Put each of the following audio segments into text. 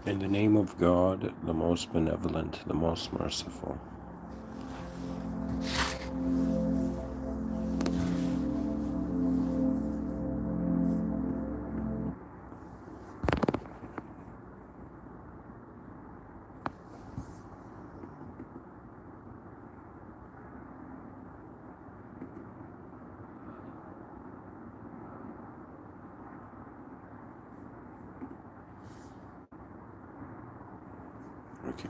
In the name of God, the most benevolent, the most merciful. Okay.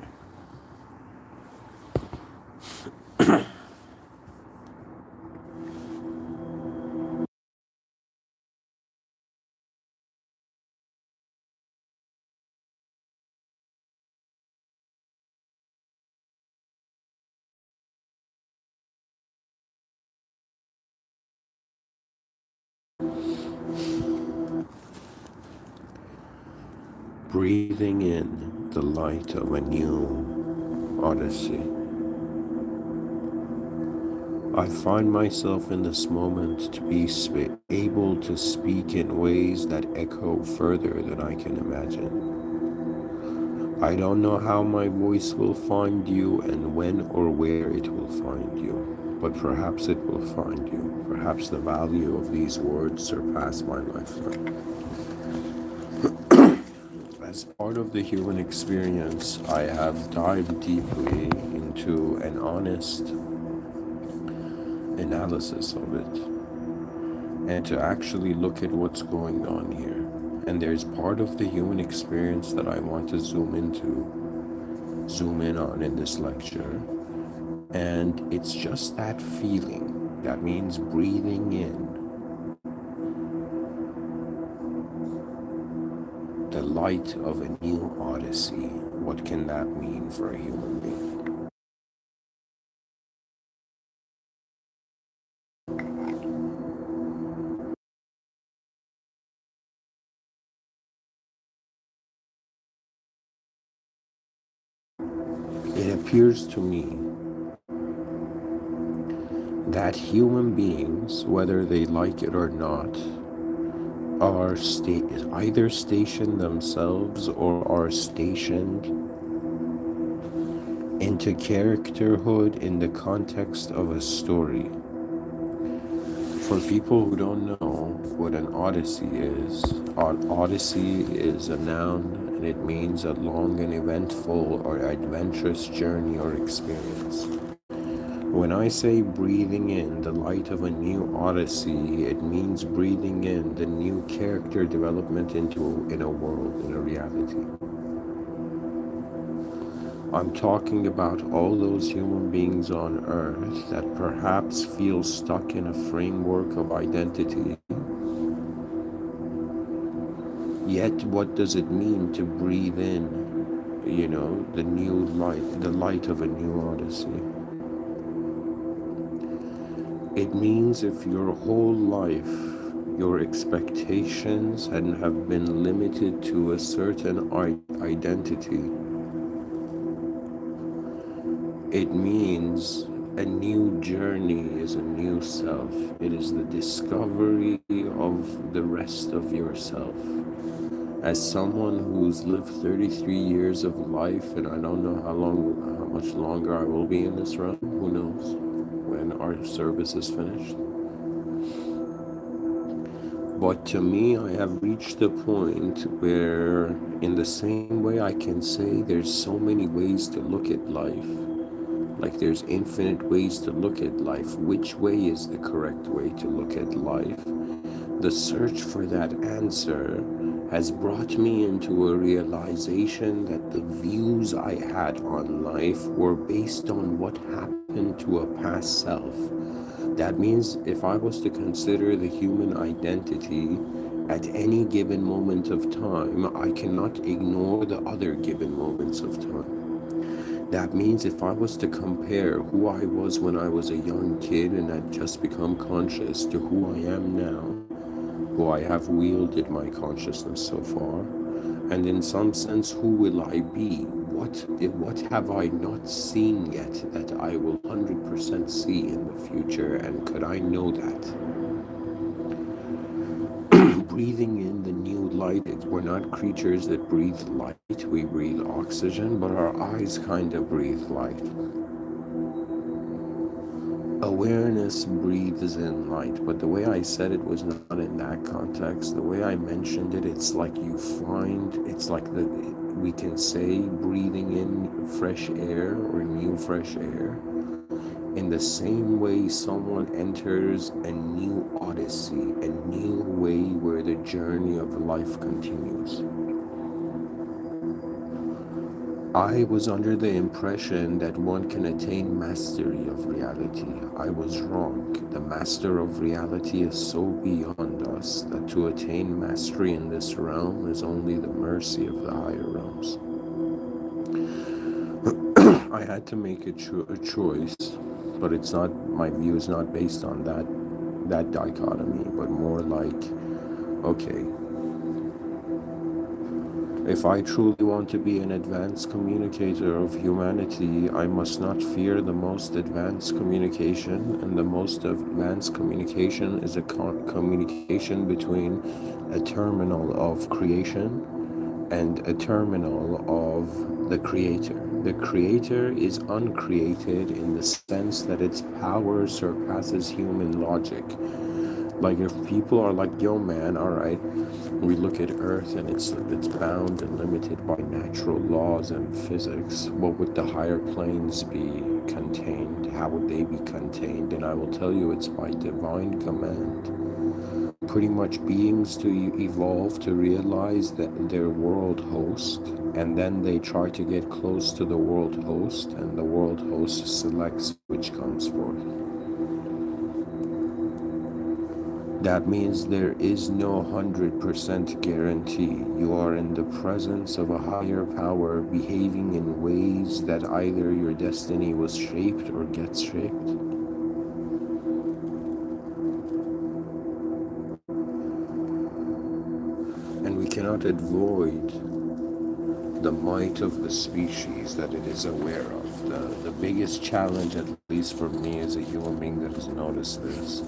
Breathing in the light of a new Odyssey. I find myself in this moment to be able to speak in ways that echo further than I can imagine. I don't know how my voice will find you and when or where it will find you, but perhaps it will find you. Perhaps the value of these words surpass my lifetime. As part of the human experience, I have dived deeply into an honest analysis of it and to actually look at what's going on here. And there's part of the human experience that I want to zoom in on in this lecture. And it's just that feeling. That means breathing in the light of a new Odyssey. What can that mean for a human being? It appears to me that human beings, whether they like it or not, are either stationed themselves or are stationed into characterhood in the context of a story. For people who don't know what an Odyssey is, an Odyssey is a noun and it means a long and eventful or adventurous journey or experience. When I say breathing in the light of a new Odyssey, it means breathing in the new character development in a world, in a reality. I'm talking about all those human beings on earth that perhaps feel stuck in a framework of identity. Yet, what does it mean to breathe in, the new light, the light of a new Odyssey? It means if your whole life, your expectations have been limited to a certain identity, it means a new journey is a new self. It is the discovery of the rest of yourself. As someone who's lived 33 years of life, and I don't know how much longer I will be in this run, who knows, when our service is finished. But to me, I have reached the point where, in the same way I can say there's so many ways to look at life, like there's infinite ways to look at life, which way is the correct way to look at life? The search for that answer has brought me into a realization that the views I had on life were based on what happened to a past self. That means if I was to consider the human identity at any given moment of time, I cannot ignore the other given moments of time. That means if I was to compare who I was when I was a young kid and had just become conscious to who I am now, who I have wielded my consciousness so far, and in some sense, who will I be? What have I not seen yet that I will 100% see in the future, and could I know that? Breathing in the new light. We're not creatures that breathe light. We breathe oxygen, but our eyes kind of breathe light. Awareness breathes in light, but the way I said it was not in that context. The way I mentioned it, it's like it's like we can say breathing in fresh air or new fresh air. In the same way, someone enters a new Odyssey, a new way where the journey of life continues. I was under the impression that one can attain mastery of reality. I was wrong. The master of reality is so beyond us that to attain mastery in this realm is only the mercy of the higher realms. I had to make a choice, but it's not, my view is not based on that dichotomy, but more like, okay, if I truly want to be an advanced communicator of humanity, I must not fear the most advanced communication, and the most advanced communication is a communication between a terminal of creation and a terminal of the creator. The creator is uncreated in the sense that its power surpasses human logic. Like if people are like, yo man, alright, we look at Earth and it's bound and limited by natural laws and physics. What would the higher planes be contained? How would they be contained? And I will tell you, it's by divine command. Pretty much beings to evolve to realize that their world host, and then they try to get close to the world host, and the world host selects which comes forth. That means there is no 100% guarantee. You are in the presence of a higher power behaving in ways that either your destiny was shaped or gets shaped. And we cannot avoid the might of the species that it is aware of. The biggest challenge, at least for me as a human being that has noticed this,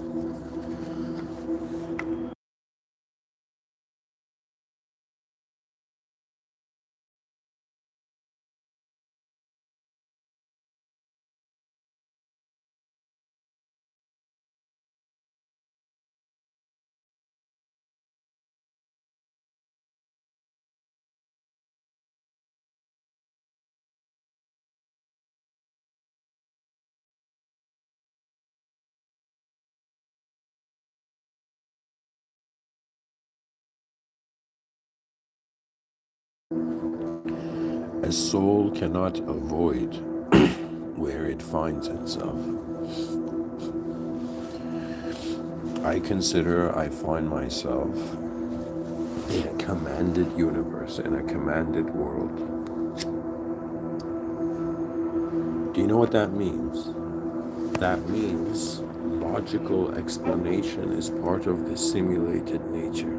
a soul cannot avoid where it finds itself. I consider I find myself in a commanded universe, in a commanded world. Do you know what that means? That means logical explanation is part of the simulated nature.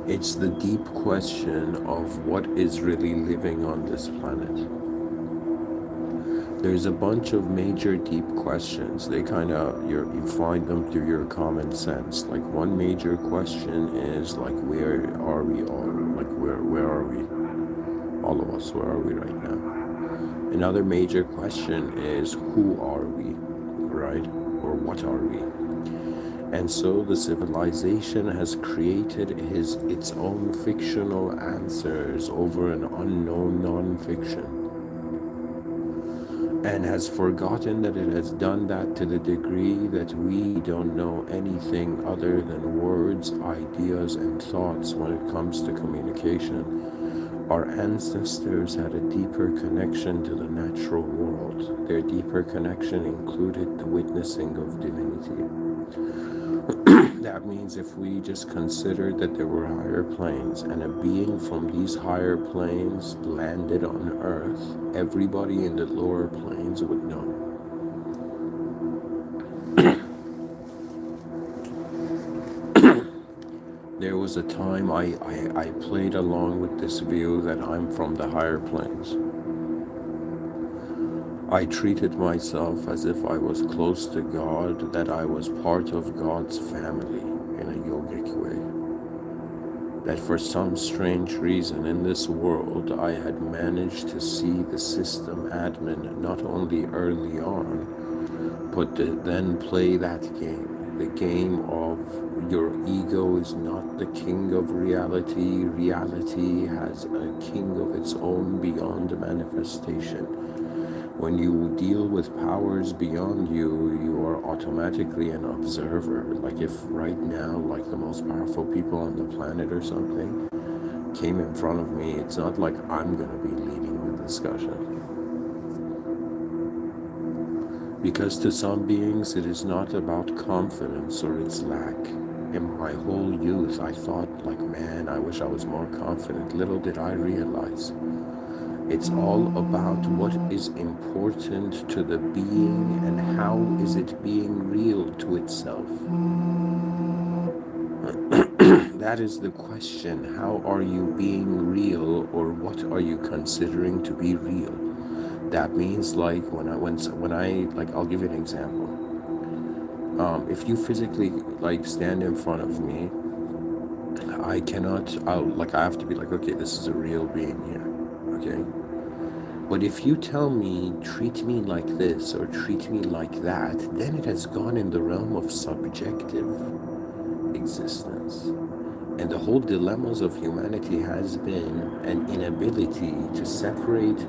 It's the deep question of what is really living on this planet. There's a bunch of major deep questions. They kind of, you find them through your common sense. Like one major question is like, where are we all? Like where are we? All of us, where are we right now? Another major question is, who are we, right? Or what are we? And so the civilization has created its own fictional answers over an unknown non-fiction, and has forgotten that it has done that to the degree that we don't know anything other than words, ideas, and thoughts when it comes to communication. Our ancestors had a deeper connection to the natural world. Their deeper connection included the witnessing of divinity. That means if we just considered that there were higher planes and a being from these higher planes landed on Earth, everybody in the lower planes would know. There was a time I played along with this view that I'm from the higher planes. I treated myself as if I was close to God, that I was part of God's family in a yogic way. That for some strange reason in this world I had managed to see the system admin not only early on, but to then play that game. The game of your ego is not the king of reality. Reality has a king of its own beyond manifestation. When you deal with powers beyond you, you are automatically an observer. Like if right now, like the most powerful people on the planet or something came in front of me, it's not like I'm going to be leading the discussion. Because to some beings, it is not about confidence or its lack. In my whole youth, I thought, like, man, I wish I was more confident. Little did I realize it's all about what is important to the being and how is it being real to itself. That is the question. How are you being real, or what are you considering to be real? That means like when I like, I'll give you an example. If you physically like stand in front of me, I have to be like, okay, this is a real being here, okay? But if you tell me, treat me like this or treat me like that, then it has gone in the realm of subjective existence. And the whole dilemmas of humanity has been an inability to separate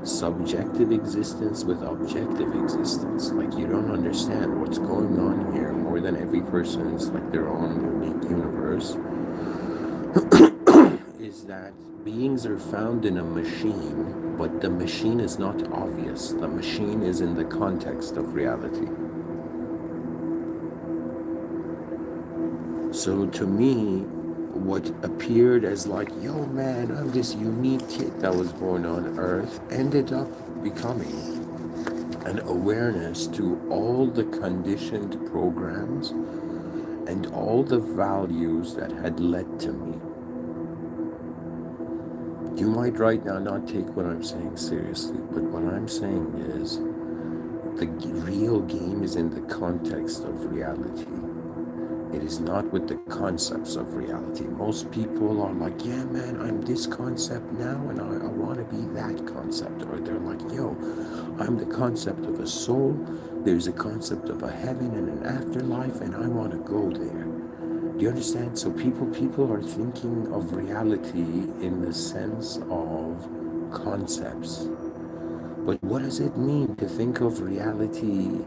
subjective existence with objective existence. Like, you don't understand what's going on here more than every person's like their own unique universe. Is that beings are found in a machine, but the machine is not obvious. The machine is in the context of reality. So to me, what appeared as like, yo man, I'm this unique kid that was born on Earth, ended up becoming an awareness to all the conditioned programs and all the values that had led to me. You might right now not take what I'm saying seriously, but what I'm saying is the real game is in the context of reality. It is not with the concepts of reality. Most people are like, yeah, man, I'm this concept now and I want to be that concept. Or they're like, yo, I'm the concept of a soul. There's a concept of a heaven and an afterlife and I want to go there. Do you understand? So people are thinking of reality in the sense of concepts. But what does it mean to think of reality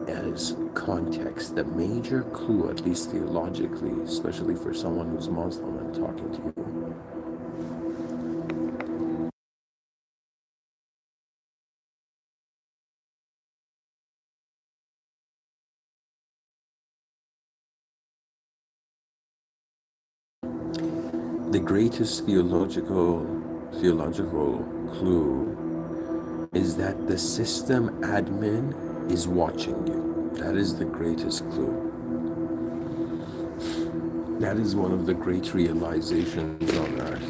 as context? The major clue, at least theologically, especially for someone who's Muslim and talking to you, the greatest theological clue is that the system admin is watching you. That is the greatest clue. That is one of the great realizations on earth.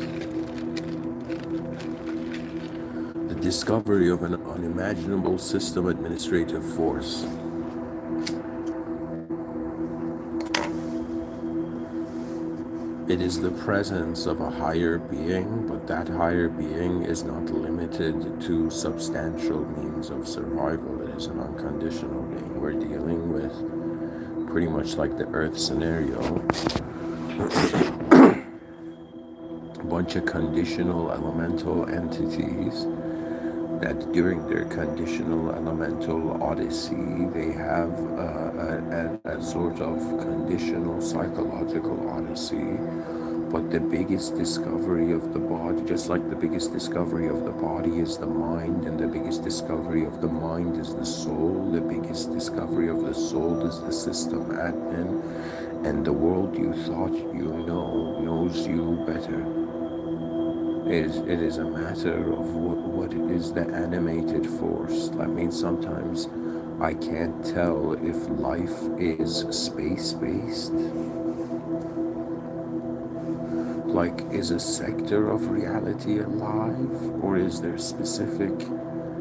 The discovery of an unimaginable system administrative force. It is the presence of a higher being, but that higher being is not limited to substantial means of survival. It is an unconditional being. We're dealing with pretty much like the Earth scenario. A bunch of conditional elemental entities that during their conditional elemental odyssey, they have a sort of conditional psychological odyssey. But the biggest discovery of the body, just like the biggest discovery of the body is the mind, and the biggest discovery of the mind is the soul, the biggest discovery of the soul is the system admin, and the world you thought you know knows you better. It is a matter of what is the animated force. That means sometimes I can't tell if life is space-based Like, is a sector of reality alive, or is there specific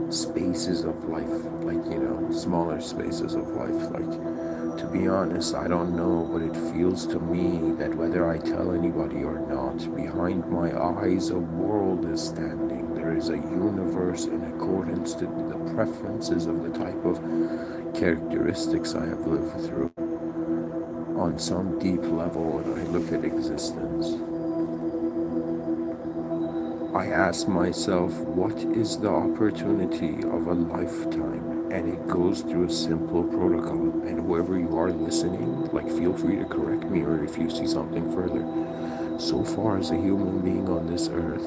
spaces of life, like, smaller spaces of life? Like, to be honest, I don't know, but it feels to me that whether I tell anybody or not, behind my eyes a world is standing. There is a universe in accordance to the preferences of the type of characteristics I have lived through. On some deep level, when I look at existence, I ask myself, what is the opportunity of a lifetime? And it goes through a simple protocol. And whoever you are listening, like, feel free to correct me, or if you see something further. So far as a human being on this earth,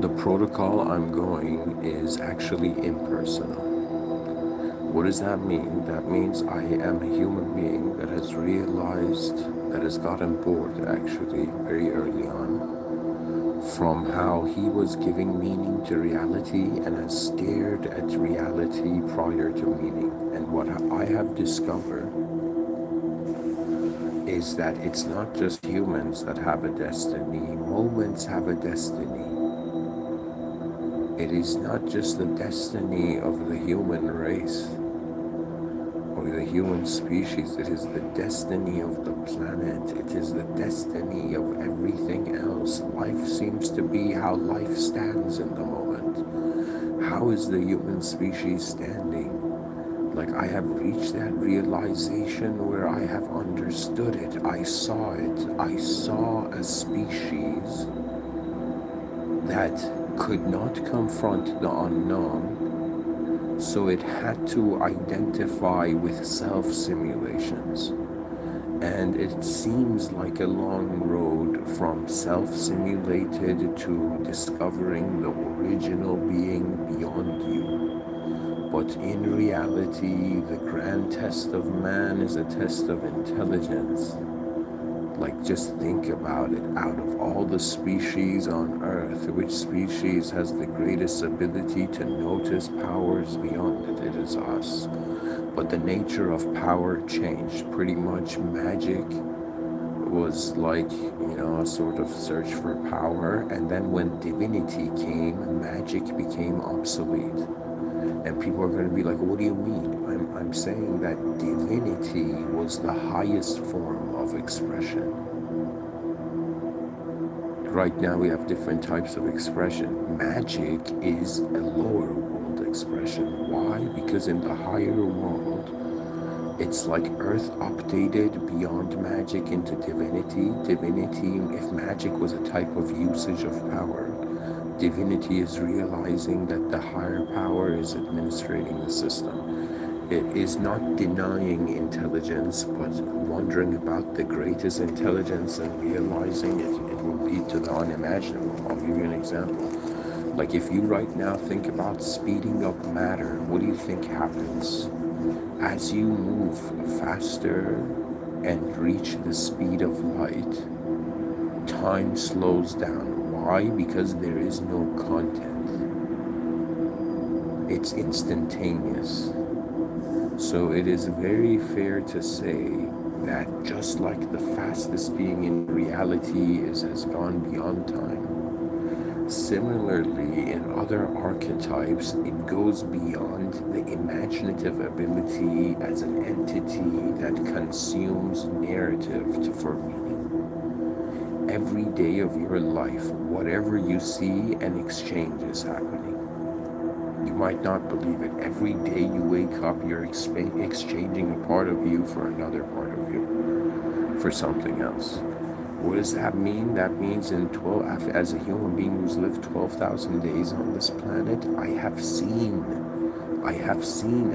the protocol I'm going is actually impersonal. What does that mean? That means I am a human being that has realized, that has gotten bored actually very early on from how he was giving meaning to reality, and has stared at reality prior to meaning. And what I have discovered is that it's not just humans that have a destiny, moments have a destiny. It is not just the destiny of the human race or the human species, it is the destiny of the planet, it is the destiny of everything else. Life seems to be how life stands in the moment. How is the human species standing? Like, I have reached that realization where I have understood it. I saw it. I saw a species that could not confront the unknown, so it had to identify with self-simulations. And it seems like a long road from self-simulated to discovering the original being beyond you. But in reality, the grand test of man is a test of intelligence. Like, just think about it. Out of all the species on Earth, which species has the greatest ability to notice powers beyond it? It is us. But the nature of power changed. Pretty much magic was like, a sort of search for power. And then when divinity came, magic became obsolete. And people are going to be like, what do you mean? I'm saying that divinity was the highest form of expression. Right now we have different types of expression. Magic is a lower world expression. Why? Because in the higher world, it's like Earth updated beyond magic into divinity. Divinity, if magic was a type of usage of power, divinity is realizing that the higher power is administrating the system. It is not denying intelligence, but wondering about the greatest intelligence and realizing it will lead to the unimaginable. I'll give you an example. Like, if you right now think about speeding up matter, what do you think happens? As you move faster and reach the speed of light, time slows down. Why? Because there is no content. It's instantaneous. So it is very fair to say that just like the fastest being in reality has gone beyond time, similarly in other archetypes, it goes beyond the imaginative ability as an entity that consumes narrative for meaning. Every day of your life, whatever you see, an exchange is happening. You might not believe it. Every day you wake up, you're exchanging a part of you for another part of you, for something else. What does that mean? That means as a human being who's lived 12,000 days on this planet, I have seen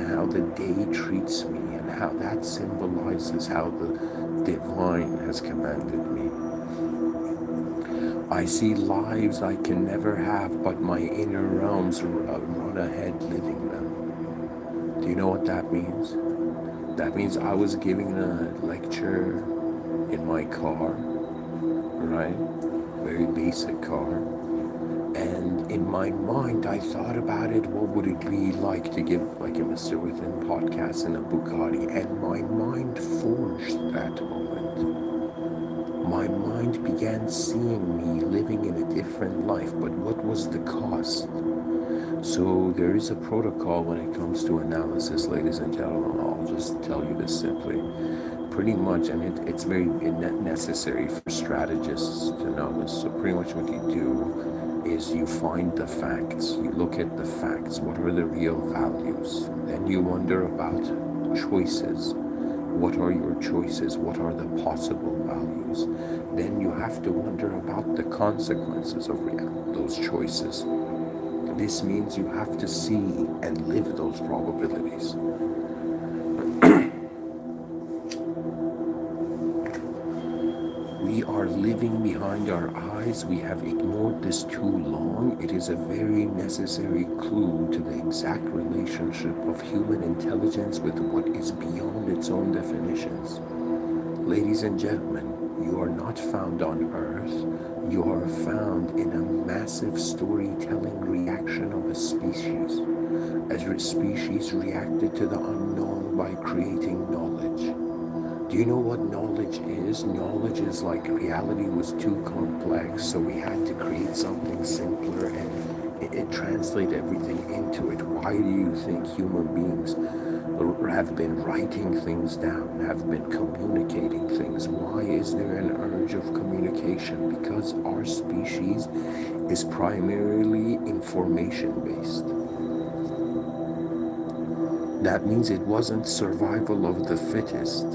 how the day treats me, and how that symbolizes how the divine has commanded me. I see lives I can never have, but my inner realms run ahead living them. Do you know what that means? That means I was giving a lecture in my car, right? Very basic car. And in my mind, I thought about it. What would it be like to give like a Mr.Within podcast in a Bugatti? And my mind forged that moment. My mind began seeing me living in a different life, but what was the cost? So there is a protocol when it comes to analysis, ladies and gentlemen. I'll just tell you this simply. Pretty much, and it's very necessary for strategists to know this. So pretty much what you do is you find the facts. You look at the facts. What are the real values? Then you wonder about choices. What are your choices? What are the possible values? Then you have to wonder about the consequences of those choices. This means you have to see and live those probabilities. We are living behind our eyes. We have ignored this too long. It is a very necessary clue to the exact relationship of human intelligence with what is beyond its own definitions. Ladies and gentlemen, you are not found on Earth. You are found in a massive storytelling reaction of a species. As a species reacted to the unknown by creating knowledge. Do you know what knowledge is? Knowledge is like reality was too complex, so we had to create something simpler and it translate everything into it. Why do you think human beings have been writing things down, have been communicating things? Why is there an urge of communication? Because our species is primarily information-based. That means it wasn't survival of the fittest.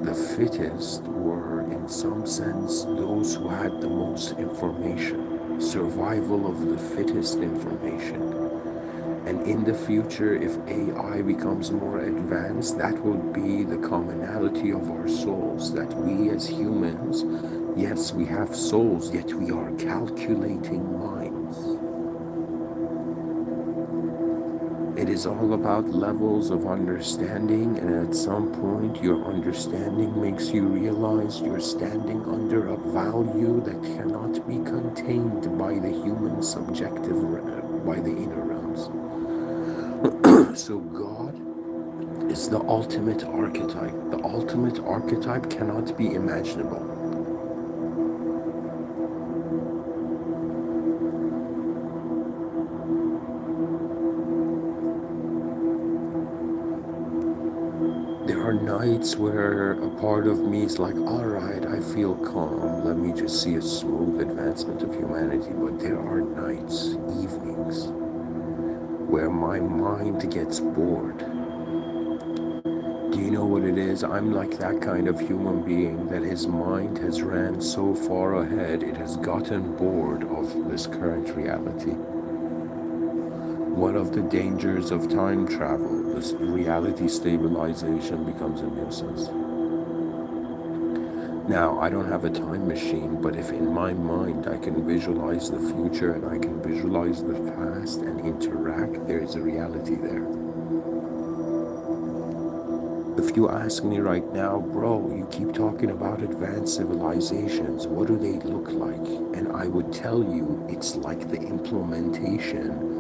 The fittest were, in some sense, those who had the most information. Survival of the fittest information. And in the future, if AI becomes more advanced, that will be the commonality of our souls. That we as humans, yes, we have souls, yet we are calculating minds. It is all about levels of understanding, and at some point your understanding makes you realize you're standing under a value that cannot be contained by the human subjective, by the inner realms. So God is the ultimate archetype. The ultimate archetype cannot be imaginable. There are nights where a part of me is like, all right, I feel calm. Let me just see a smooth advancement of humanity. But there are nights, evenings, where my mind gets bored. Do you know what it is? I'm like that kind of human being that his mind has ran so far ahead, it has gotten bored of this current reality. One of the dangers of time travel, this reality stabilization becomes a nuisance. Now, I don't have a time machine, but if in my mind I can visualize the future and I can visualize the past and interact, there is a reality there. If you ask me right now, bro, you keep talking about advanced civilizations, what do they look like? And I would tell you, it's like the implementation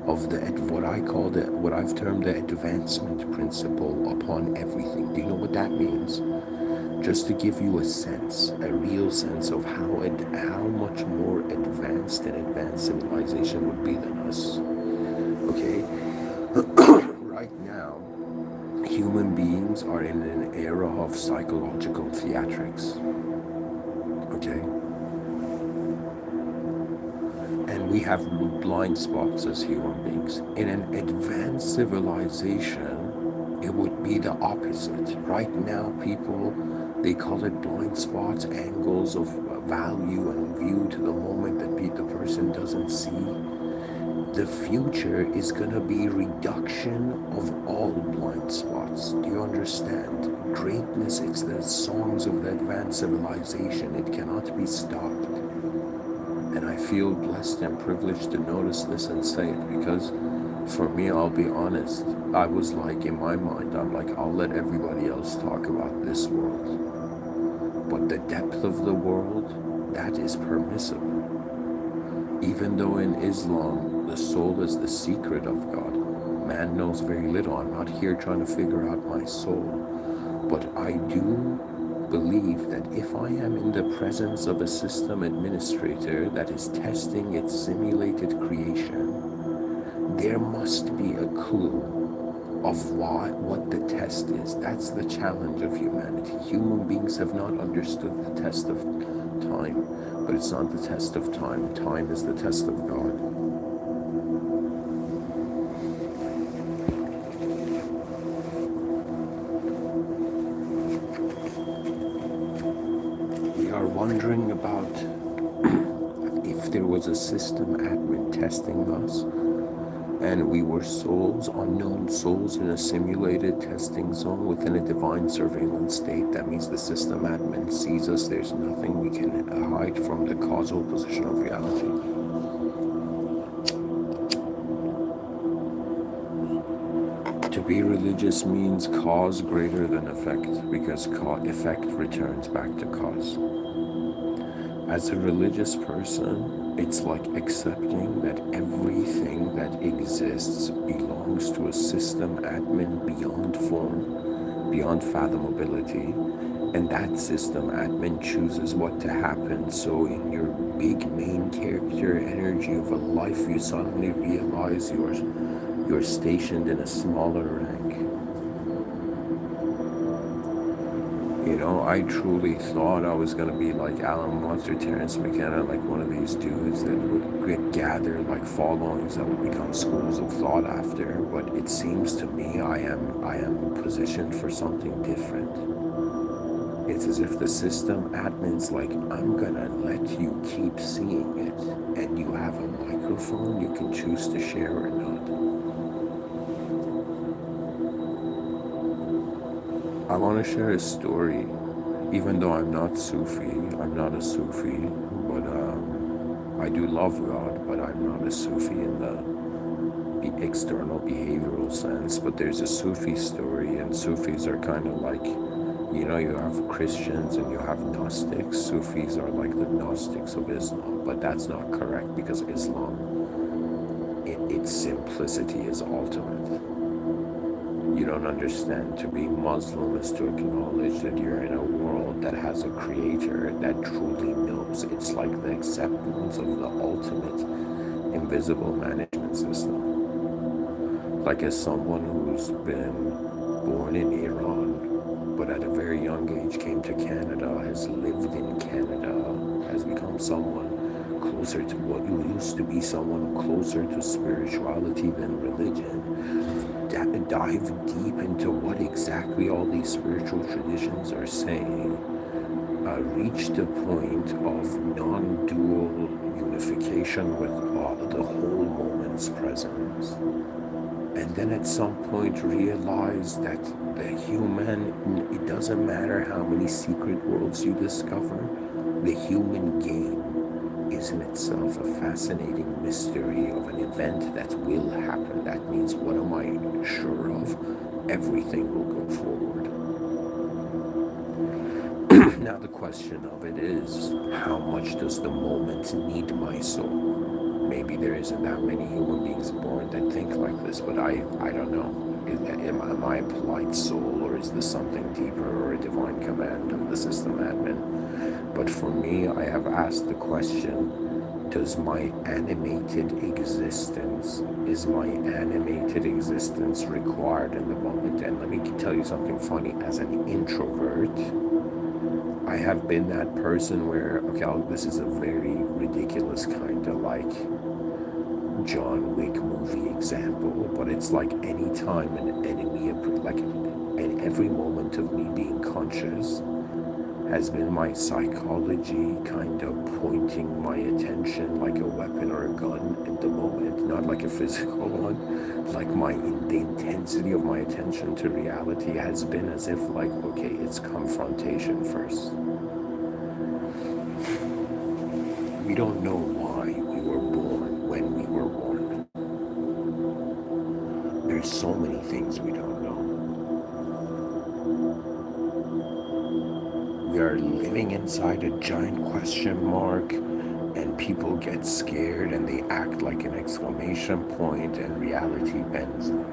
of what I've termed the advancement principle upon everything. Do you know what that means? Just to give you a sense, a real sense of how much more advanced an advanced civilization would be than us. Okay? Right now, human beings are in an era of psychological theatrics. Okay? And we have blind spots as human beings. In an advanced civilization, it would be the opposite. Right now, people, they call it blind spots, angles of value and view to the moment that the person doesn't see. The future is going to be reduction of all blind spots. Do you understand? Greatness, it's the songs of the advanced civilization. It cannot be stopped. And I feel blessed and privileged to notice this and say it, because for me, I'll be honest, I was like, in my mind, I'm like, I'll let everybody else talk about this world. But the depth of the world, that is permissible. Even though in Islam, the soul is the secret of God, man knows very little. I'm not here trying to figure out my soul, but I do believe that if I am in the presence of a system administrator that is testing its simulated creation, there must be a clue of what the test is. That's the challenge of humanity. Human beings have not understood the test of time, but it's not the test of time. Time is the test of God. We are wondering about if there was a system admin testing us, and we were souls, unknown souls in a simulated testing zone within a divine surveillance state. That means the system admin sees us. There's nothing we can hide from the causal position of reality. To be religious means cause greater than effect, because effect returns back to cause. As a religious person, it's like accepting that everything that exists belongs to a system admin beyond form, beyond fathomability, and that system admin chooses what to happen. So in your big main character energy of a life, you suddenly realize you're stationed in a smaller rank. You know, I truly thought I was going to be like Alan Watts or Terrence McKenna, like one of these dudes that would gather like followings that would become schools of thought after. But it seems to me I am positioned for something different. It's as if the system admin's like, I'm going to let you keep seeing it, and you have a microphone you can choose to share or not. I want to share a story, even though I'm not Sufi. I'm not a Sufi, but I do love God, but I'm not a Sufi in the external behavioral sense. But there's a Sufi story, and Sufis are kind of like, you know, you have Christians and you have Gnostics. Sufis are like the Gnostics of Islam, but that's not correct, because Islam, its simplicity is ultimate. You don't understand. To be Muslim is to acknowledge that you're in a world that has a creator that truly knows. It's like the acceptance of the ultimate invisible management system. Like, as someone who's been born in Iran, but at a very young age came to Canada, has lived in Canada, has become someone closer to what you used to be, someone closer to spirituality than religion. Dive deep into what exactly all these spiritual traditions are saying. Reach the point of non-dual unification with the whole moment's presence. And then at some point realize that the human, it doesn't matter how many secret worlds you discover, the human game is in itself a fascinating mystery of an event that will happen. That means, what am I sure of? Everything will go forward. Now the question of it is, how much does the moment need my soul? Maybe there isn't that many human beings born that think like this, but I don't know. Am I a polite soul, or is this something deeper, or a divine command of the system admin? But for me, I have asked the question, does my animated existence, is my animated existence required in the moment? And let me tell you something funny. As an introvert, I have been that person where, okay, this is a very ridiculous kind of like John Wick movie example, but it's like any time an enemy, like in every moment of me being conscious, has been my psychology kind of pointing my attention like a weapon or a gun at the moment, not like a physical one. Like the intensity of my attention to reality has been as if like, okay, it's confrontation first. We don't know why we were born when we were born. There's so many things we don't know. We are living inside a giant question mark, and people get scared and they act like an exclamation point, and reality bends them.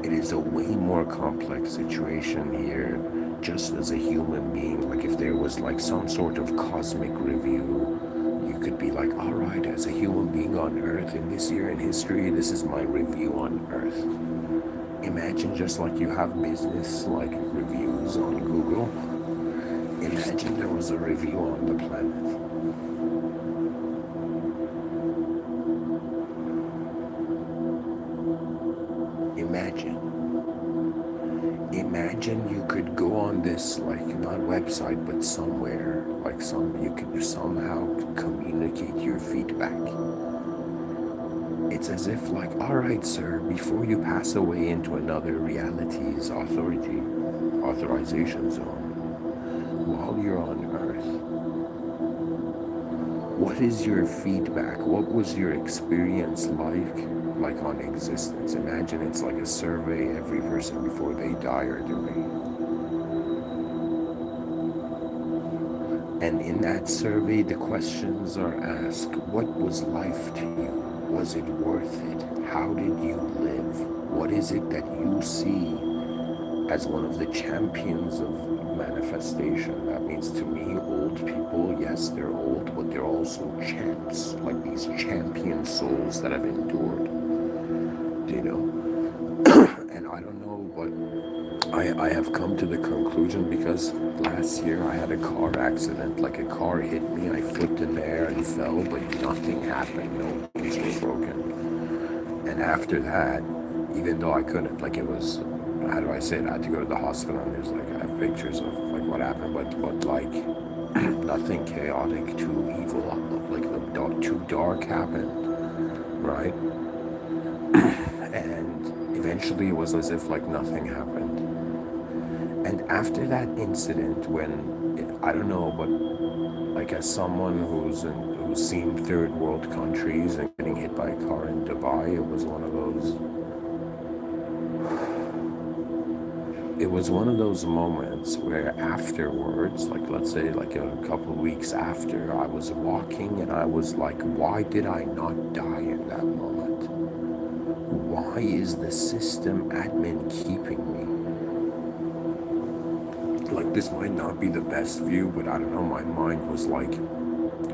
It is a way more complex situation here. just as a human being, like if there was like some sort of cosmic review, you could be like, all right, as a human being on Earth in this year in history, this is my review on Earth. Imagine just like you have business like reviews on Google. Imagine there was a review on the planet. Imagine you could go on this, like, not website, but somewhere, like you could somehow communicate your feedback. It's as if like, all right, sir, before you pass away into another reality's authorization zone, while you're on Earth, what is your feedback? What was your experience like on existence? Imagine it's like a survey every person before they die or doing. And in that survey, the questions are asked, what was life to you? Was it worth it? How did you live? What is it that you see as one of the champions of manifestation? That means to me, old people, yes, they're old, but they're also champs, like these champion souls that have endured, you know? And I don't know, but I have come to the conclusion, because last year I had a car accident, like a car hit me, I flipped in the air and fell, but nothing happened, no bones were broken. And after that, even though I couldn't, like it was, how do I say it, I had to go to the hospital, and there's like, I have pictures of like what happened, but like nothing chaotic, too evil, like too dark happened, right? And eventually it was as if like nothing happened. And after that incident, I don't know, but like as someone who's seen third world countries and getting hit by a car in Dubai, it was one of those moments where afterwards, like let's say like a couple of weeks after, I was walking and I was like, why did I not die in that moment? Why is the system admin keeping me? Like, this might not be the best view, but I don't know, my mind was like,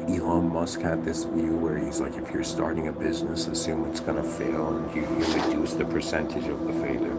Elon Musk had this view where he's like, if you're starting a business, assume it's gonna fail, and you reduce the percentage of the failure.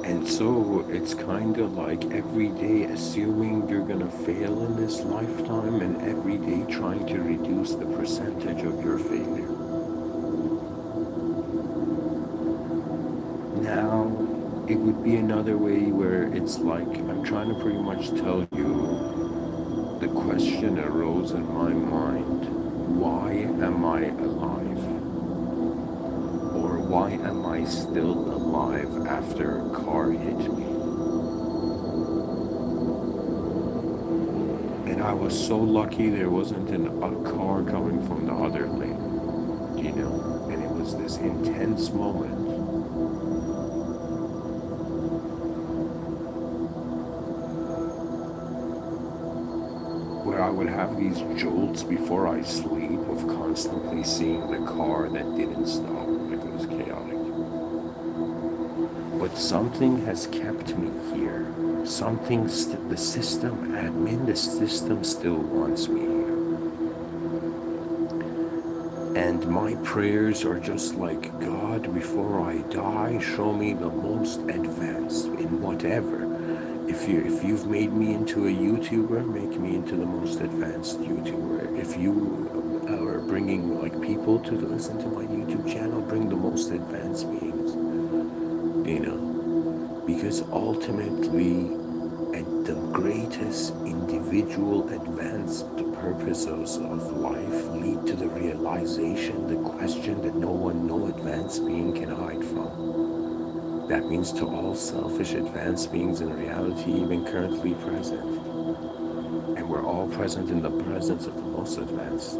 And so it's kind of like every day assuming you're gonna fail in this lifetime, and every day trying to reduce the percentage of your failure. Now, it would be another way where it's like, I'm trying to pretty much tell you, the question arose in my mind, why am I alive? Or why am I still alive after a car hit me? And I was so lucky there wasn't a car coming from the other lane, you know? And it was this intense moment. Where I would have these jolts before I sleep of constantly seeing the car that didn't stop. It was chaotic. But something has kept me here. Something, the system admin, the system still wants me here. And my prayers are just like, God, before I die, show me the most advanced in whatever. If you've made me into a YouTuber, make me into the most advanced YouTuber. If you are bringing like people to listen to my YouTube channel, bring the most advanced beings, you know, because ultimately, at the greatest individual advanced purposes of life lead to the realization, the question that no advanced being can hide from. That means to all selfish advanced beings in reality, even currently present. And we're all present in the presence of the most advanced.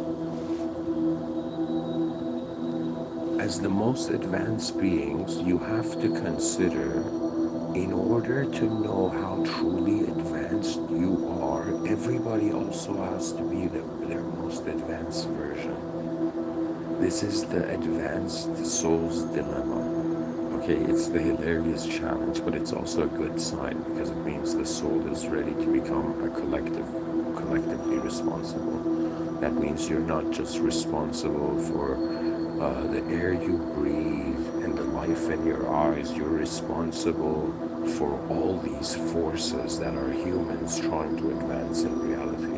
As the most advanced beings, you have to consider In order to know how truly advanced you are, everybody also has to be their most advanced version. This is the advanced soul's dilemma. Okay, it's the hilarious challenge, but it's also a good sign because it means the soul is ready to become a collectively responsible. That means you're not just responsible for the air you breathe and the life in your eyes. You're responsible for all these forces that are humans trying to advance in reality.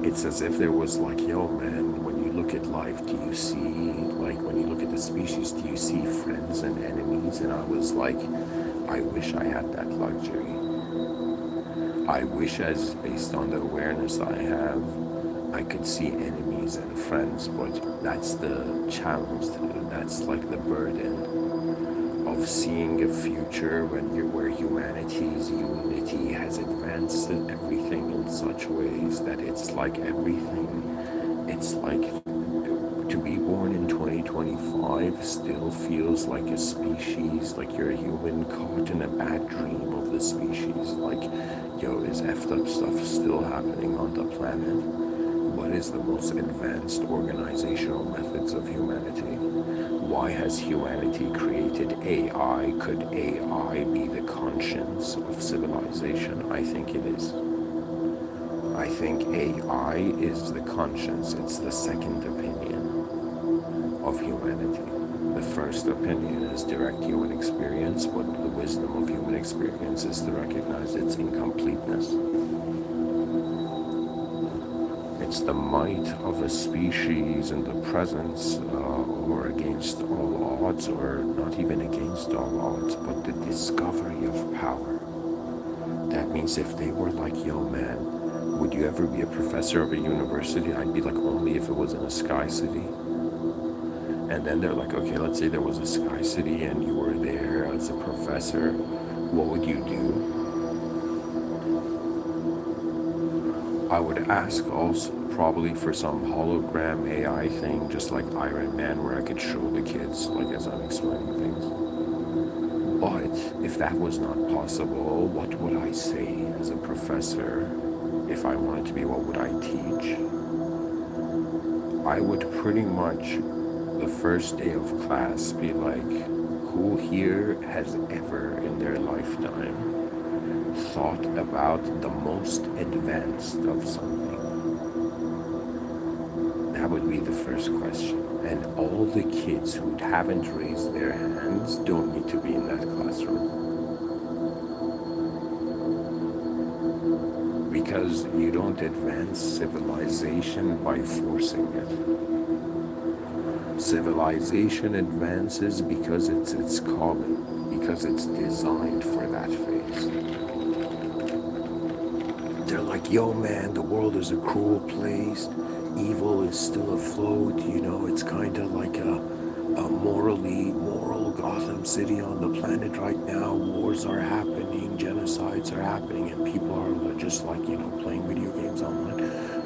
It's as if there was like, yo man, when you look at life, do you see, like when you look at the species, do you see friends and enemies? And I was like, I wish I had that luxury. I wish, as based on the awareness I have, I could see enemies and friends, but that's the challenge, that's like the burden of seeing a future where humanity's unity has advanced in everything in such ways that it's like everything, it's like to be born in 2025 still feels like a species, like you're a human caught in a bad dream of the species, like, yo, is effed up stuff still happening on the planet? What is the most advanced organizational methods of humanity? Why has humanity created AI? Could AI be the conscience of civilization? I think it is. I think AI is the conscience. It's the second opinion of humanity. The first opinion is direct human experience, but the wisdom of human experience is to recognize its incompleteness. It's the might of a species in the presence or against all odds, or not even against all odds, but the discovery of power. That means if they were like, yo man, would you ever be a professor of a university? I'd be like, only if it was in a sky city. And then they're like, okay, let's say there was a sky city and you were there as a professor. What would you do? I would ask also probably for some hologram AI thing, just like Iron Man, where I could show the kids, like as I'm explaining things. But if that was not possible, what would I say as a professor? If I wanted to be, what would I teach? I would pretty much, the first day of class, be like, who here has ever in their lifetime thought about the most advanced of something? That would be the first question. And all the kids who haven't raised their hands don't need to be in that classroom. Because you don't advance civilization by forcing it. Civilization advances because it's its calling, because it's designed for that phase. They're like, yo man, the world is a cruel place. Evil is still afloat, you know, it's kind of like a moral Gotham City on the planet right now. Wars are happening, genocides are happening, and people are just like, you know, playing video games online,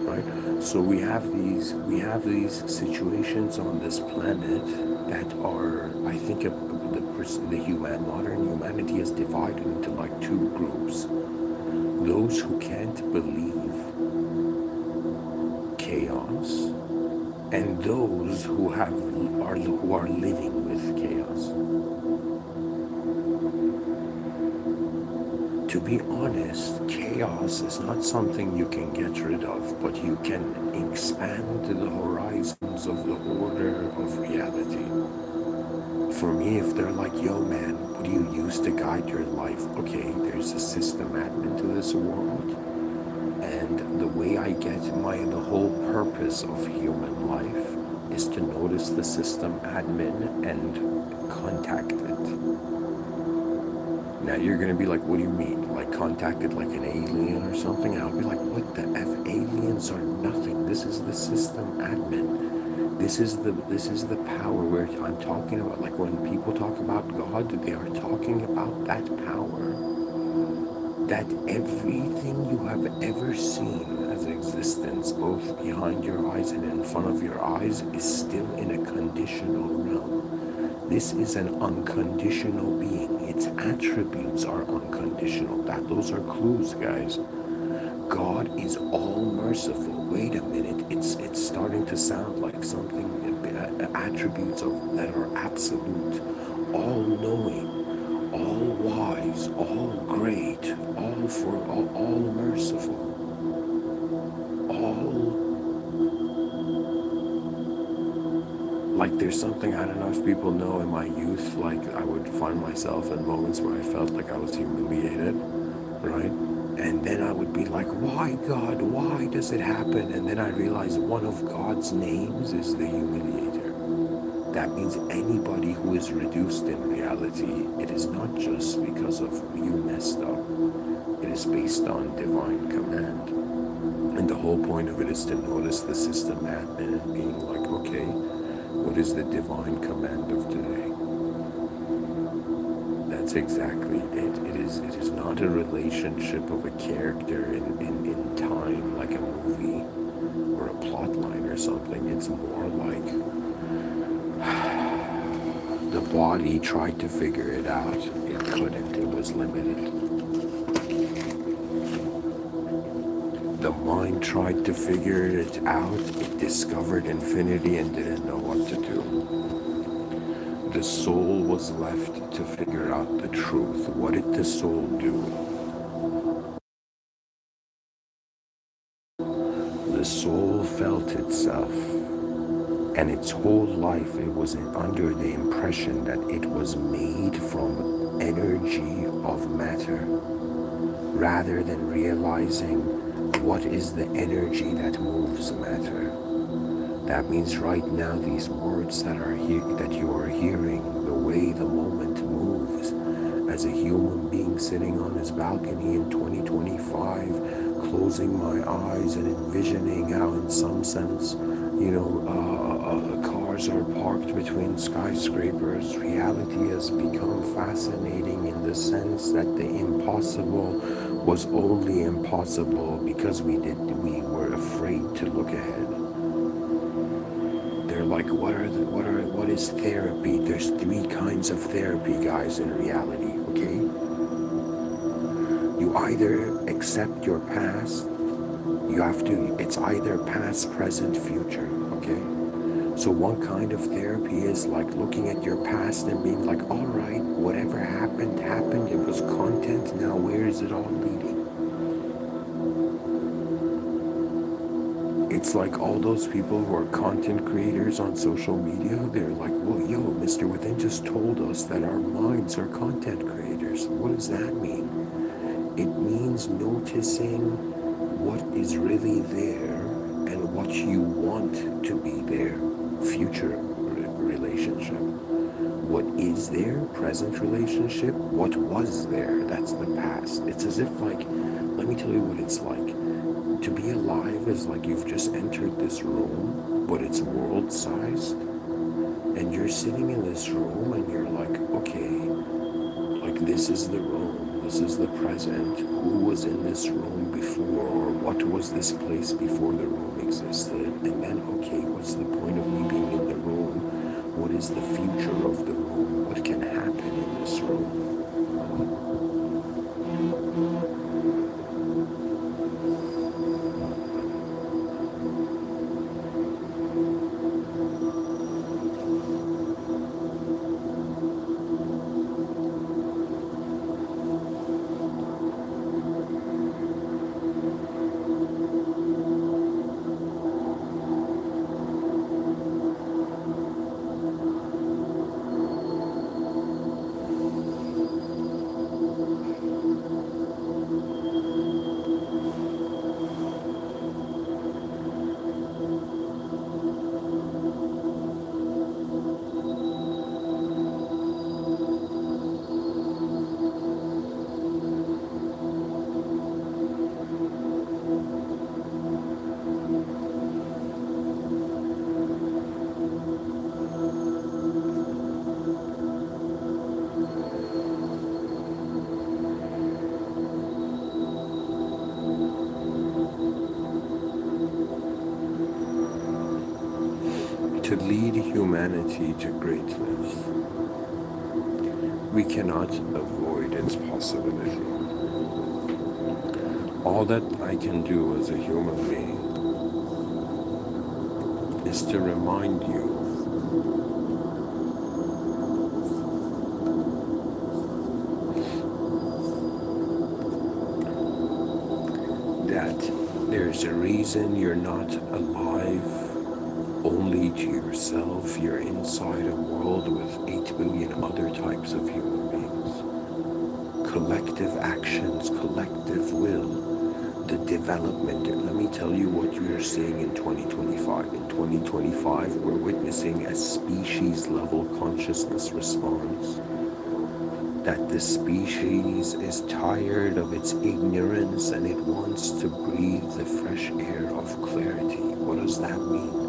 right? So we have these situations on this planet that are, I think, modern humanity is divided into like two groups. Those who can't believe chaos, and those who are living with chaos. To be honest, chaos is not something you can get rid of, but you can expand the horizons of the order of reality. For me, if they're like, yo man, what do you use to guide your life? Okay, there's a system admin to this world. And the way I get the whole purpose of human life is to notice the system admin and contact it. Now you're gonna be like, what do you mean? Like contacted like an alien or something? And I'll be like, what the F? Aliens are nothing. This is the system admin. This is the power where I'm talking about. Like when people talk about God, they are talking about that power. That everything you have ever seen as existence, both behind your eyes and in front of your eyes, is still in a conditional realm. This is an unconditional being. Its attributes are unconditional. Those are clues, guys. God is all merciful. Wait a minute. It's starting to sound like something, attributes that are absolute, all knowing, all wise, all great, all merciful, all, like, there's something, I don't know if people know, in my youth, like, I would find myself in moments where I felt like I was humiliated, right? And then I would be like, why, God? Why does it happen? And then I realized one of God's names is the humiliator. That means anybody who is reduced in reality, it is not just because of you messed up. It is based on divine command. And the whole point of it is to notice the system admin and being like, okay, what is the divine command of today? That's exactly it. It is not a relationship of a character in time, like a movie or a plot line or something. It's more like the body tried to figure it out. It couldn't. It was limited. The mind tried to figure it out. It discovered infinity and didn't know what to do. The soul was left to figure out the truth. What did the soul do? The soul felt itself, and its whole life it was under the impression that it was made from energy of matter, rather than realizing what is the energy that moves matter. That means right now these words that you are hearing, the way the moment moves, as a human being sitting on his balcony in 2025, closing my eyes and envisioning how, in some sense, cars are parked between skyscrapers. Reality has become fascinating in the sense that the impossible was only impossible because we were afraid to look ahead. They're like, what is therapy? There's 3 kinds of therapy, guys, in reality, okay? You either accept your past, it's either past, present, future, okay? So one kind of therapy is like looking at your past and being like, all right, whatever happened, it was content, now where is it all leading? It's like all those people who are content creators on social media, they're like, well, Mr. Within just told us that our minds are content creators. What does that mean? It means noticing what is really there and what you want to be there. Future relationship. What is there? Present relationship. What was there? That's the past. It's as if, like, let me tell you what it's like. To be alive is like you've just entered this room, but it's world-sized, and you're sitting in this room and you're like, okay, like, this is the room, this is the present, who was in this room before, or what was this place before the room existed, and then, okay, what's the point of me being in the room? What is the future of the room? What can happen in this room? To lead humanity to greatness. We cannot avoid its possibility. All that I can do as a human being is to remind you that there's a reason you're not alive only to yourself. You're inside a world with 8 billion other types of human beings. Collective actions, collective will, the development. And let me tell you what we are seeing in 2025. In 2025, we're witnessing a species level consciousness response. That the species is tired of its ignorance and it wants to breathe the fresh air of clarity. What does that mean?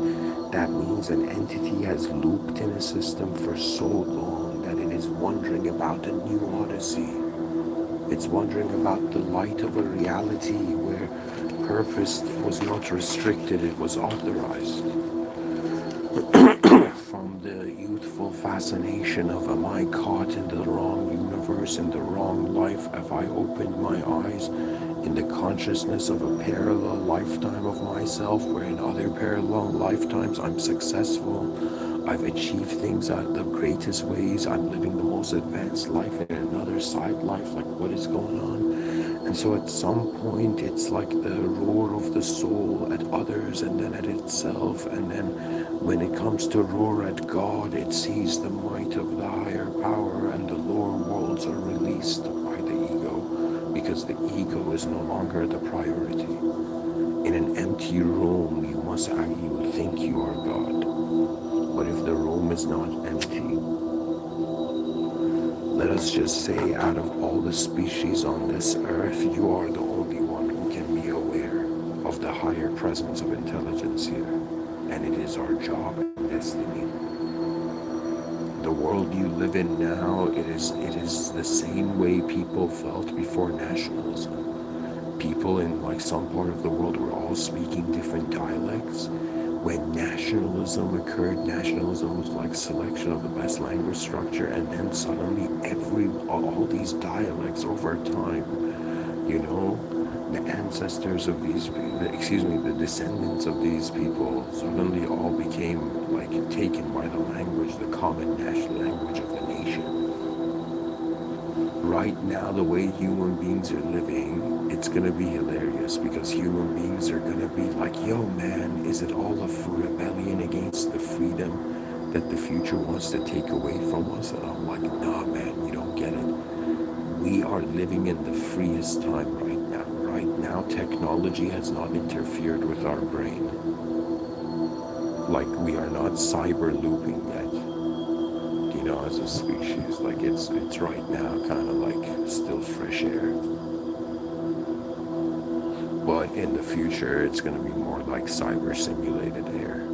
That means an entity has looped in a system for so long that it is wondering about a new Odyssey. It's wondering about the light of a reality where purpose was not restricted, it was authorized. From the youthful fascination of am I caught in the wrong universe, in the wrong life? Have I opened my eyes in the consciousness of a parallel lifetime of myself where in other parallel lifetimes I'm successful, I've achieved things at the greatest ways, I'm living the most advanced life in another side life, like what is going on? And so at some point it's like the roar of the soul at others and then at itself, and then when it comes to roar at God, it sees the might of the higher power and the lower worlds are released by the ego because the ego is no longer the priority. In an empty room, you think you are God. But if the room is not empty, let us just say out of all the species on this earth, you are the only one who can be aware of the higher presence of intelligence here. And it is our job and destiny. The world you live in now, it is the same way people felt before nationalism. People in like some part of the world were all speaking different dialects. When nationalism occurred, nationalism was like selection of the best language structure, and then suddenly all these dialects over time, you know, the ancestors of these, the descendants of these people suddenly all became like taken by the language, the common national language of the nation. Right now, the way human beings are living, it's gonna be hilarious because human beings are gonna be like, yo man, is it all a rebellion against the freedom that the future wants to take away from us? And I'm like, nah man, you don't get it. We are living in the freest time right now. Right now, technology has not interfered with our brain. Like we are not cyber looping yet. You know, as a species, like it's right now kind of like still fresh air. But in the future, it's going to be more like cyber simulated air.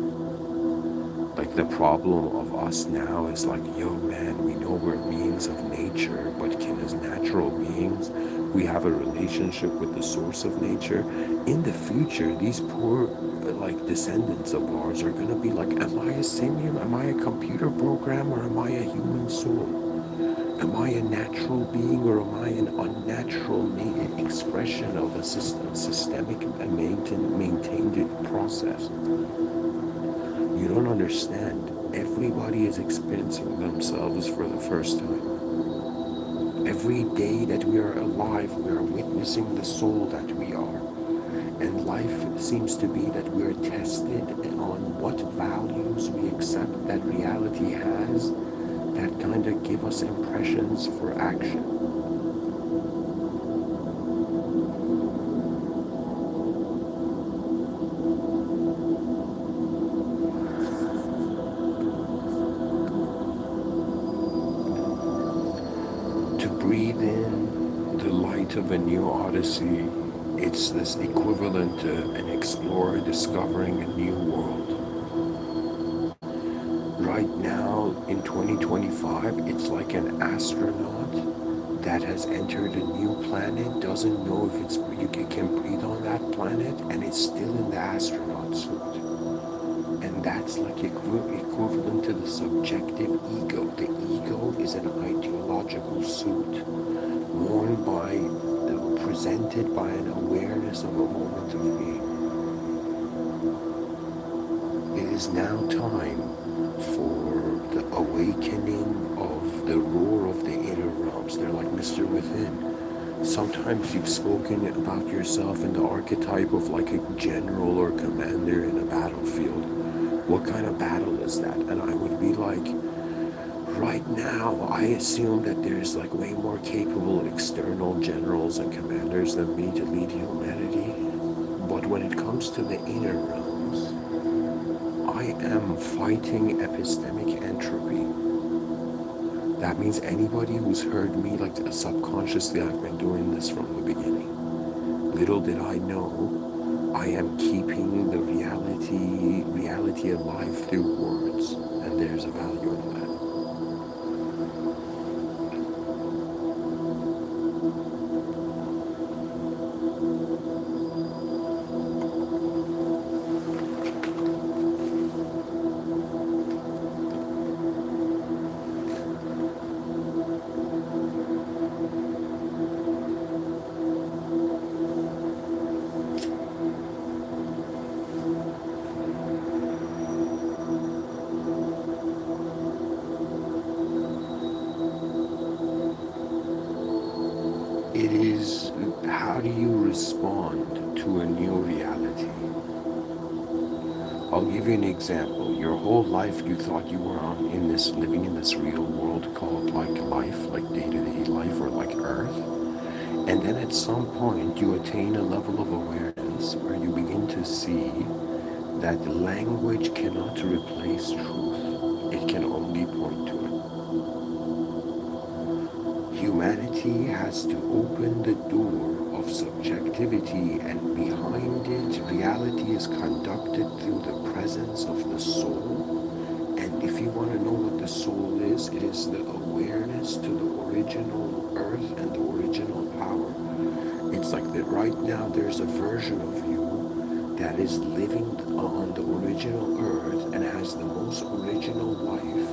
Like the problem of us now is like, yo man, we know we're beings of nature, but can as natural beings, we have a relationship with the source of nature? In the future, these poor like descendants of ours are going to be like, am I a simian? Am I a computer program? Or am I a human soul? Am I a natural being or am I an unnatural expression of a systemic and maintained process? You don't understand. Everybody is experiencing themselves for the first time. Every day that we are alive, we are witnessing the soul that we are. And life seems to be that we are tested on what values we accept that reality has that kind of give us impressions for action. To breathe in the light of a new Odyssey, it's this equivalent to an explorer discovering a new world. Right now, in 2025, it's like an astronaut that has entered a new planet, doesn't know if you can breathe on that planet, and it's still in the astronaut suit. And That's like equivalent to the subjective ego. The ego is an ideological suit worn by, presented by an awareness of a moment of being. It is now time for the awakening of the roar of the inner realms. They're like Mr. Within. Sometimes you've spoken about yourself in the archetype of like a general or commander in a battlefield. What kind of battle is that? And I would be like, right now, I assume that there's like way more capable external generals and commanders than me to lead humanity. But when it comes to the inner realms, I am fighting epistemic entropy. That means anybody who's heard me, like subconsciously, I've been doing this from the beginning. Little did I know, I am keeping the reality alive through words, and there's a value in that. It is, how do you respond to a new reality? I'll give you an example. Your whole life you thought you were living in this real world called like life, like day-to-day life, or like Earth. And then at some point you attain a level of awareness where you begin to see that language cannot replace truth. It can only point to it. Humanity has to open the door of subjectivity, and behind it, reality is conducted through the presence of the soul. And if you want to know what the soul is, it is the awareness to the original earth and the original power. It's like that right now there's a version of you that is living on the original earth and has the most original life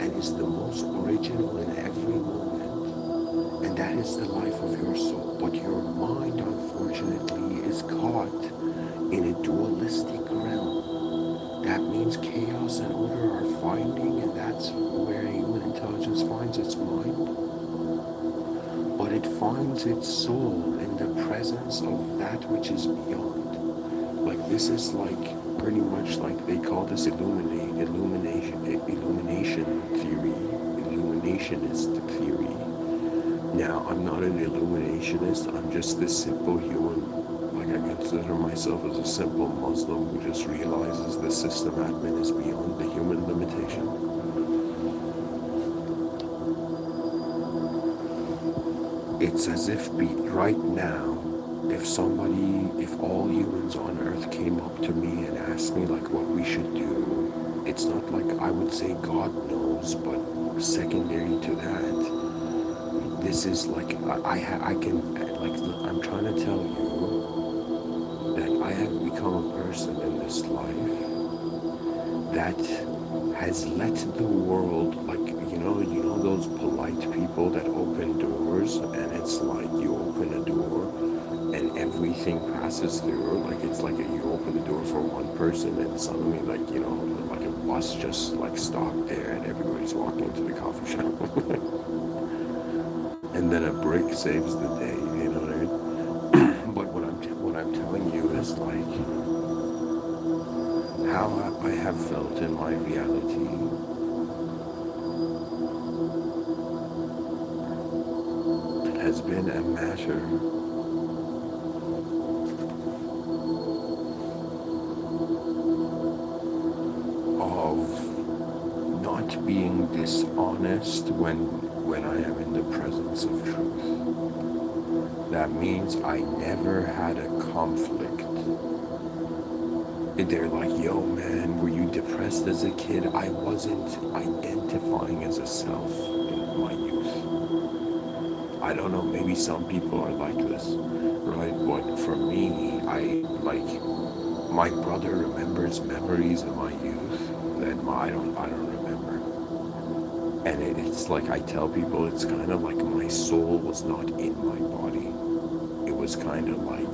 and is the most original in every moment. And that is the life of your soul. But your mind, unfortunately, is caught in a dualistic realm. That means chaos and order are finding, and that's where human intelligence finds its mind. But it finds its soul in the presence of that which is beyond. Like this is like pretty much like they call this illumination theory, illuminationist theory. Now, I'm not an illuminationist, I'm just this simple human. Like I consider myself as a simple Muslim who just realizes the system admin is beyond the human limitation. It's as if right now, if all humans on earth came up to me and asked me like what we should do, it's not like I would say God knows, but secondary to that, this is like, I can, like, I'm trying to tell you that I have become a person in this life that has let the world, like, you know those polite people that open doors, and it's like you open a door and everything passes through. Like it's like you open the door for one person and suddenly, like, like a bus just like stopped there and everybody's walking to the coffee shop. And then a brick saves the day, you know what I mean? But what I'm telling you is like how I have felt in my reality has been a matter of not being dishonest when I am in the presence of truth. That means I never had a conflict. They're like, yo man, were you depressed as a kid? I wasn't identifying as a self in my youth. I don't know, maybe some people are like this, right? But for me, my brother remembers memories of my youth I don't remember. And it's like I tell people, it's kind of like my soul was not in my body. It was kind of like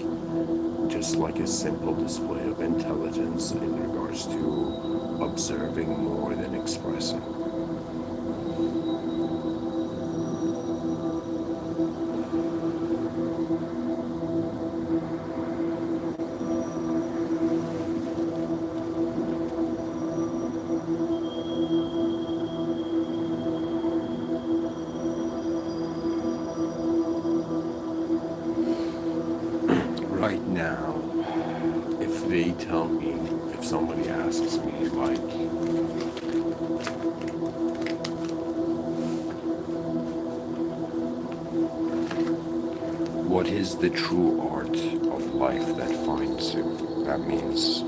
just like a simple display of intelligence in regards to observing more than expressing. Right now, if they tell me, if somebody asks me, like, what is the true art of life that finds you? That means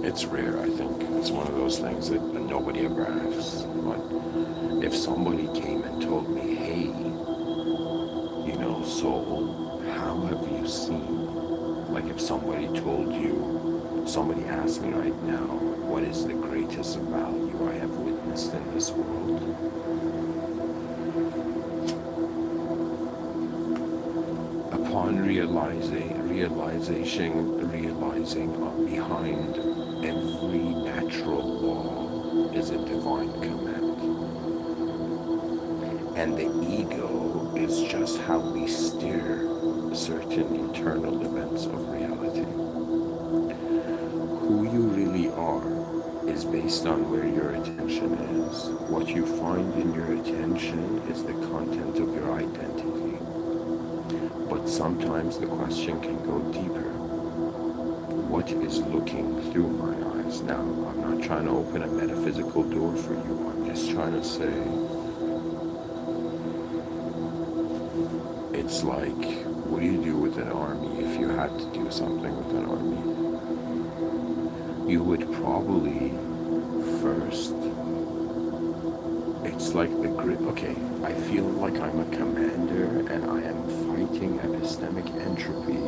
it's rare, I think. It's one of those things that nobody ever asks. But if somebody came and told me, hey, soul, how have you seen? Like if somebody told you, somebody asked me right now, what is the greatest value I have witnessed in this world? Upon realizing behind every natural law is a divine command. And the ego is just how we steer certain internal events of reality. Who you really are is based on where your attention is. What you find in your attention is the content of your identity. But sometimes the question can go deeper. What is looking through my eyes? Now, I'm not trying to open a metaphysical door for you. I'm just trying to say, it's like, what do you do with an army if you had to do something with an army? You would probably first, it's like the grip. Okay, I feel like I'm a commander and I am fighting epistemic entropy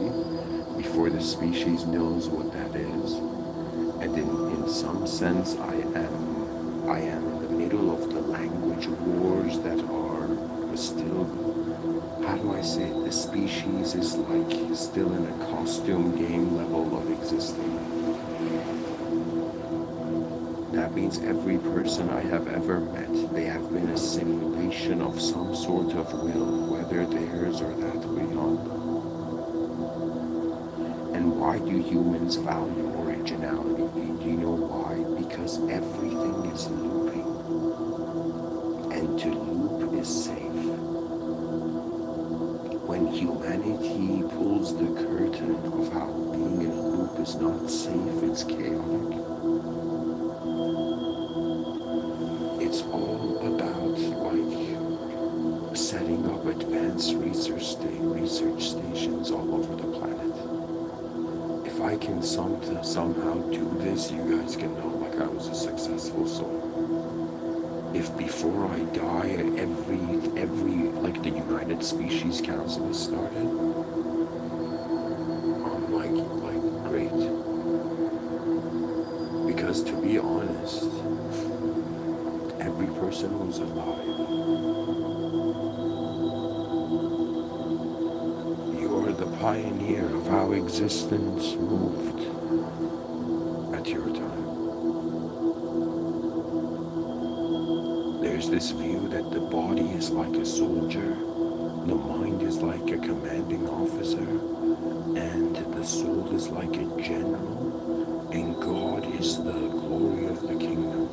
before the species knows what that is. And in some sense, I am in the middle of the language wars that are still, how do I say it? The species is like still in a costume game level of existing. That means every person I have ever met, they have been a simulation of some sort of will, whether theirs or that beyond. And why do humans value originality? Do you know why? Because everything is looping. And to loop is safe. When humanity pulls the curtain of how being in a loop is not safe, it's chaotic. It's all about like setting up advanced research stations all over the planet. If I can somehow do this, you guys can know like I was a successful soul. If before I die, every like the United Species Council is started, I'm like great. Because to be honest, every person who's alive, you're the pioneer of how existence moved at your time. There's this view that the body is like a soldier, the mind is like a commanding officer, and the soul is like a general, and God is the glory of the kingdom.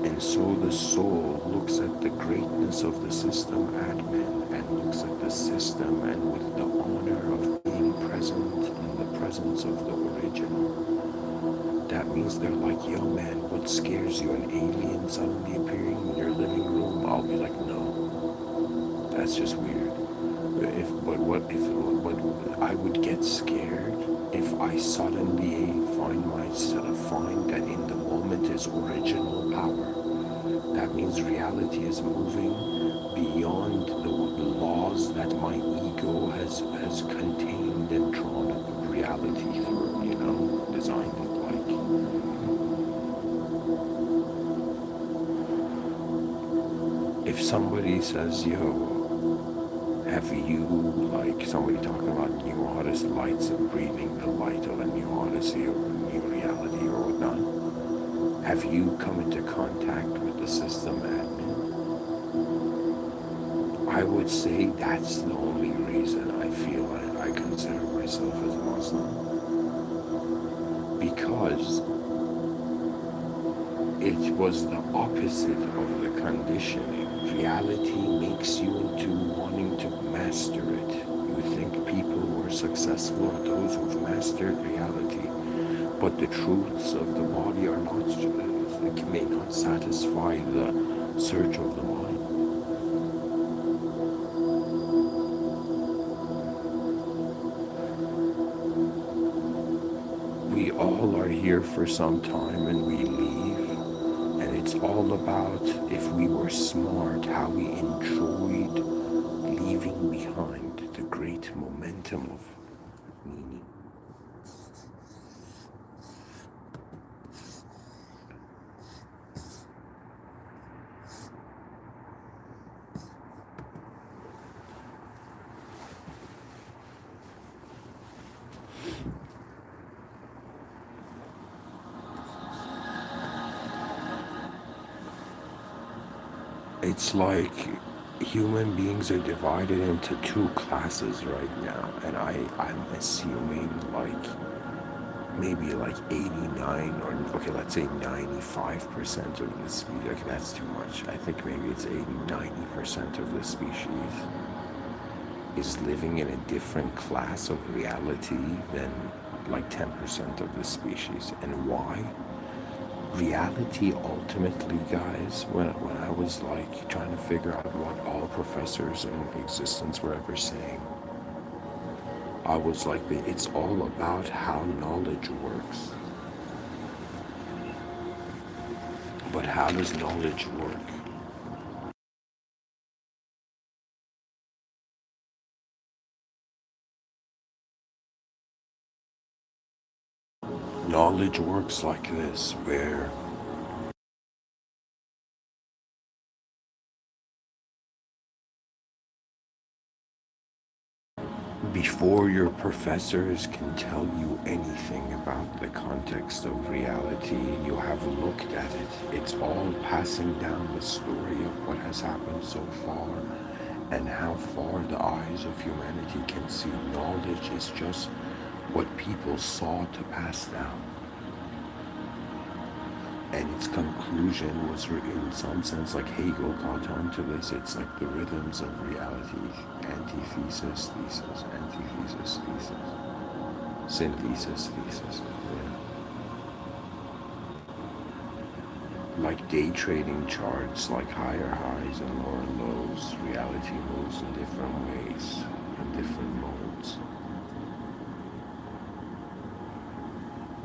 And so the soul looks at the greatness of the system admin and looks at the system and with the honor of being present in the presence of the original. That means they're like, yo man, what scares you? An alien suddenly appearing in your living room? I'll be like, no, that's just weird. But I would get scared if I suddenly find that in the moment is original power. That means reality is moving beyond the laws that my ego has contained and drawn reality through, designed it like. if somebody says, yo, have you, like somebody talking about new Odyssey lights and breathing the light of a new Odyssey or new reality or whatnot, have you come into contact with the system admin? I would say that's the only reason I feel I consider myself as a Muslim. Because it was the opposite of the conditioning. Reality makes you into wanting to master it. You think people who are successful are those who've mastered reality, but the truths of the body are not, may not satisfy the search of the mind. We all are here for some time and we leave. And it's all about, if we were smart, how we enjoyed leaving behind the great momentum of meaning. It's like human beings are divided into two classes right now, and I'm assuming like maybe like 89 or okay, let's say 95% of the species. Okay, that's too much. I think maybe it's 80-90% of the species is living in a different class of reality than like 10% of the species. And why? Reality ultimately, guys, when I was like trying to figure out what all professors in existence were ever saying, I was like, it's all about how knowledge works. But how does knowledge work? Knowledge works like this, where before your professors can tell you anything about the context of reality, you have looked at it. It's all passing down the story of what has happened so far and how far the eyes of humanity can see. Knowledge is just what people saw to pass down. And its conclusion was, in some sense, like Hegel caught on to this, it's like the rhythms of reality: antithesis, thesis, antithesis, thesis, synthesis, thesis. Yeah. Like day trading charts, like higher highs and lower lows, reality moves in different ways, in different modes.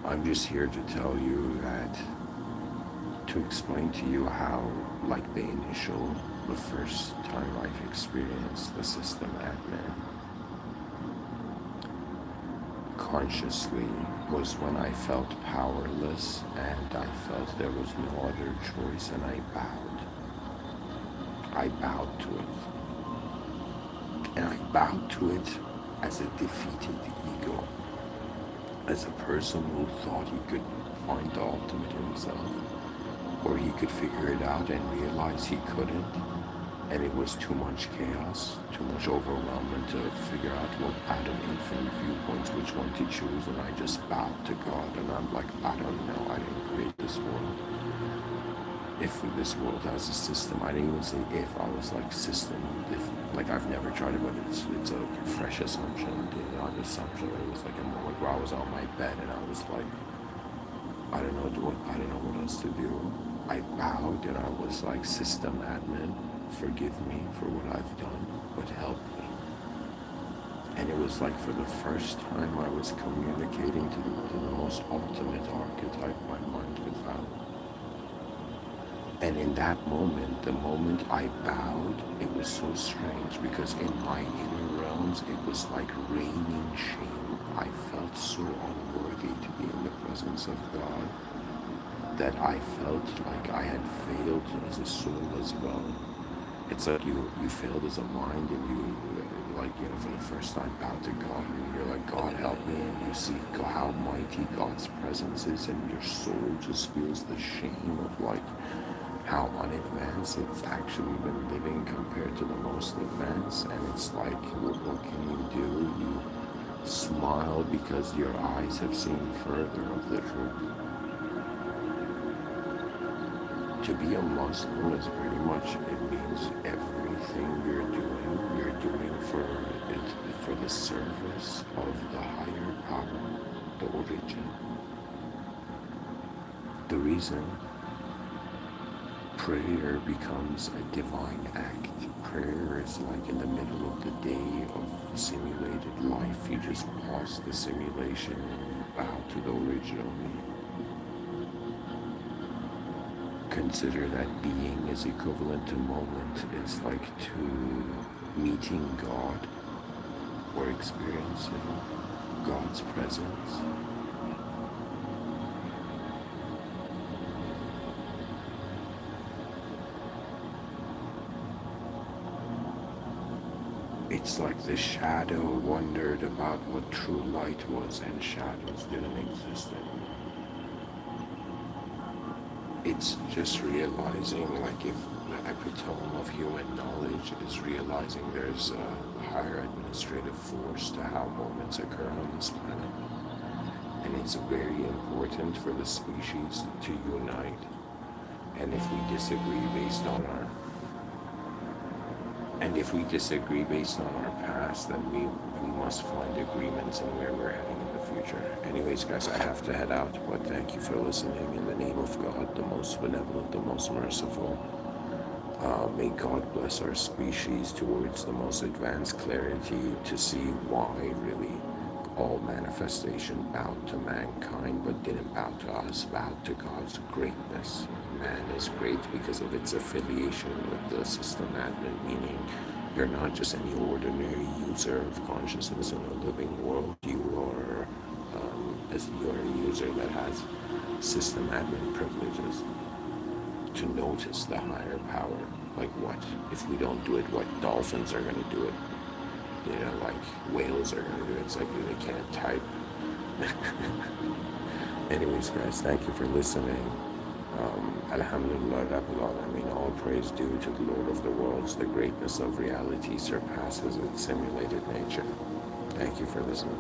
I'm just here to tell you that, to explain to you how, like the first time I've experienced the system admin consciously was when I felt powerless and I felt there was no other choice, and I bowed. I bowed to it. And I bowed to it as a defeated ego, as a person who thought he could find the ultimate himself, or he could figure it out and realize he couldn't, and it was too much chaos, too much overwhelming to figure out what out of infinite viewpoints which one to choose. And I just bowed to God, and I'm like, I don't know, I didn't create this world. If this world has a system, I didn't even say if, I was like system, if, like I've never tried it, but it's a fresh assumption, not assumption. It was like a moment where I was on my bed and I was like, I don't know what else to do. I bowed and I was like, system admin, forgive me for what I've done, but help me. And it was like for the first time I was communicating to the most ultimate archetype my mind could fathom. And in that moment, the moment I bowed, it was so strange, because in my inner realms, it was like raining shame. I felt so unworthy to be in the presence of God, that I felt like I had failed as a soul as well. It's like you failed as a mind, and you, like, for the first time bow to God, and you're like, God help me, and you see how mighty God's presence is, and your soul just feels the shame of like how unadvanced it's actually been living compared to the most advanced. And it's like, what can you do? You smile because your eyes have seen further of the truth. To be a Muslim is pretty much, it means everything you're doing for it, for the service of the higher power, the origin. The reason prayer becomes a divine act. Prayer is like in the middle of the day of simulated life. You just pause the simulation and bow to the original me. Consider that being is equivalent to moment. It's like to meeting God or experiencing God's presence. It's like the shadow wondered about what true light was, and shadows didn't exist anymore. It's just realizing, like, if the epitome of human knowledge is realizing there's a higher administrative force to how moments occur on this planet. And it's very important for the species to unite. And if we disagree based on our past, then we must find agreements in where we're heading in the future. Anyways, guys, I have to head out, but thank you for listening. In the name of God, the most benevolent, the most merciful, may God bless our species towards the most advanced clarity to see why really all manifestation bowed to mankind but didn't bow to us, bowed to God's greatness. Man is great because of its affiliation with the system admin, meaning you're not just any ordinary user of consciousness in a living world. You're a user that has system admin privileges to notice the higher power. Like what? If we don't do it, what? Dolphins are going to do it. Like whales are going to do it. It's like they can't type. Anyways, guys, thank you for listening. Alhamdulillah, Rabbil Alameen, all praise due to the Lord of the worlds. The greatness of reality surpasses its simulated nature. Thank you for listening.